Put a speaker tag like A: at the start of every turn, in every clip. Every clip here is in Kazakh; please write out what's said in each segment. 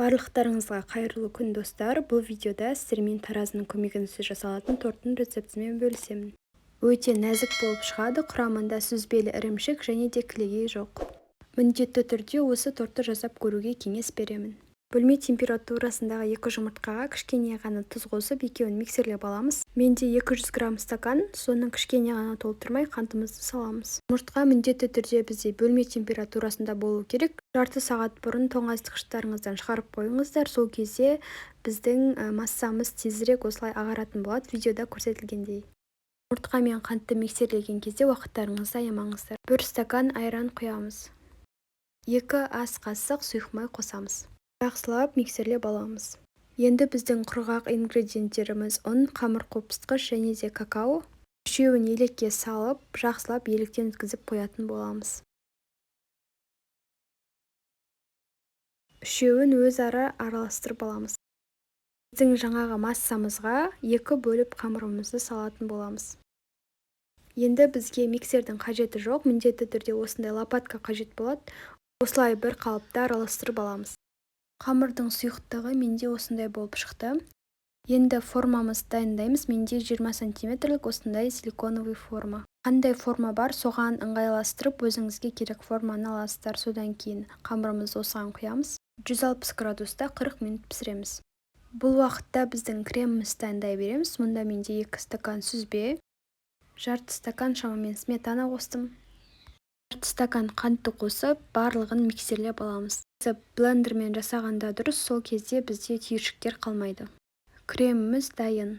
A: Барлықтарыңызға қайырлы күн достар. Бұл видеода сіздермен таразының көмегінсіз жасалатын торттың рецептімен бөлісемін. Өте нәзік болып шығады, құрамында сүзбелі ірімшік және де кілегей жоқ. Міндетті түрде осы тортты жасап көруге кеңес беремін. Бөлме температурасындағы 2 жұмыртқаға кішкене ғана тұз қосып, екеуін миксерлеп аламыз. Менде 200 грамм стакан, соның кішкене ғана толтырмай қантымызды саламыз. Жұмыртқа міндетті түрде бізде бөлме температурасында болу керек. Жарты сағат бұрын тоңазытқыштарыңыздан шығарып қойыңыздар, сол кезде біздің массамыз тезірек осылай ағаратын болады, видеода көрсетілгендей. Жұмыртқа мен қантты миксерлеген кезде уақыттарыңызды аямаңыздар. 1 стакан айран құямыз. 2 ас қасық сұйық май қосамыз. Жақсылап миксерлеп аламыз. Енді біздің құрғақ ингредиенттеріміз ұн, қамыр қопсытқыш және де какао. Үшеуін елекке салып, жақсылап електен өткізіп қоятын боламыз. Үшеуін өзара араластырып аламыз. Біздің жаңағы массамызға 2 бөліп қамырымызды салатын боламыз. Енді бізге миксердің қажеті жоқ, міндетті түрде осындай лопатка қажет болады. Осылай бір қалыпта араластырып аламыз. Қамырдың сұйықтығы менде осындай болып шықты. Енді формамыз дайындаймыз. Менде 20 сантиметрлік осындай силиконовый форма. Қандай форма бар, соған ыңғайластырып, өзіңізге керек форманы аласыздар. Содан кейін қамырымызды осыған құямыз. 160 градуста 40 минут пісіреміз. Бұл уақытта біздің кремімізді дайындай береміз. Мұнда менде 2 стакан сүзбе, жарты стакан шамамен сметана қостым. Жарты стакан қантты қосып, барлығын миксерлеп аламыз. Блендермен жасағанда дұрыс, сол кезде бізде түйіршіктер қалмайды. Креміміз дайын.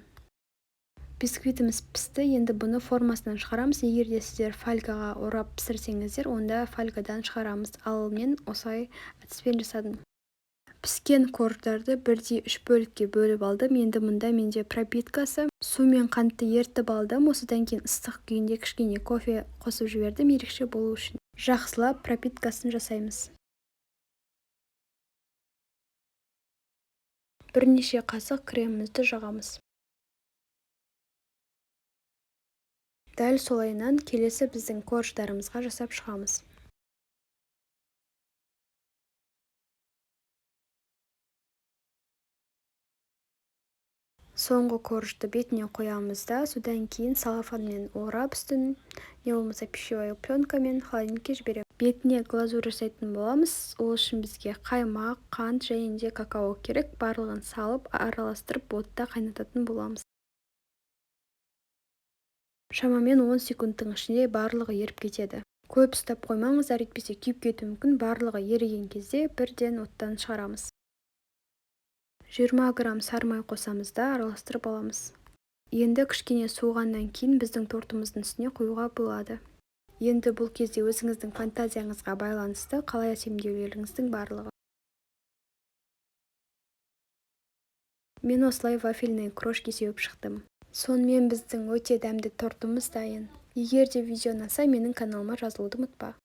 A: Бисквитіміз пісті, енді бұны формасынан шығарамыз. Егер де сіздер фольгаға орап пісірсеңіздер, онда фольгадан шығарамыз. Ал мен осылай әдіспен жасадым. Піскен корждарды 1/3 бөлікке бөліп алдым. Енді мұнда менде пропиткасы. Су мен қантты ертіп алдым. Осыдан кейін ыстық күйінде кішкене кофе қосып жібердім, ерекше болу үшін. Жақсылап пропиткасын жасаймыз. Бірнеше қасық кремімізді жағамыз. Дәл солайынан келесі біздің корждарымызға жасап шығамыз. Соңғы коржды бетіне қоямыз да, содан кейін салафанмен орап үстін, не болмаса пищевая пленкамен холодильникке жіберем. Бетіне глазурь жасайтын боламыз. Ол үшін бізге қаймақ, қант және де какао керек. Барлығын салып, араластырып, отта қайнататын боламыз. Шамамен 10 секундтың ішінде барлығы еріп кетеді. Көп ұстап қоймаңыздар, етпесе күйіп кетуі мүмкін. Барлығы еріген кезде бірден оттан шығарамыз. 20 грамм сары май қосамыз да араластырып аламыз. Енді кішкене суығаннан кейін біздің тортымыздың үстіне құюға болады. Енді бұл кезде өзіңіздің фантазияңызға байланысты қалай әсемдеулеріңіздің барлығы. Мен осылай вафельный крошки сеуіп шықтым. Сонымен біздің өте дәмді тортымыз дайын. Егер де видео ұнаса, менің каналыма жазылуды ұмытпа.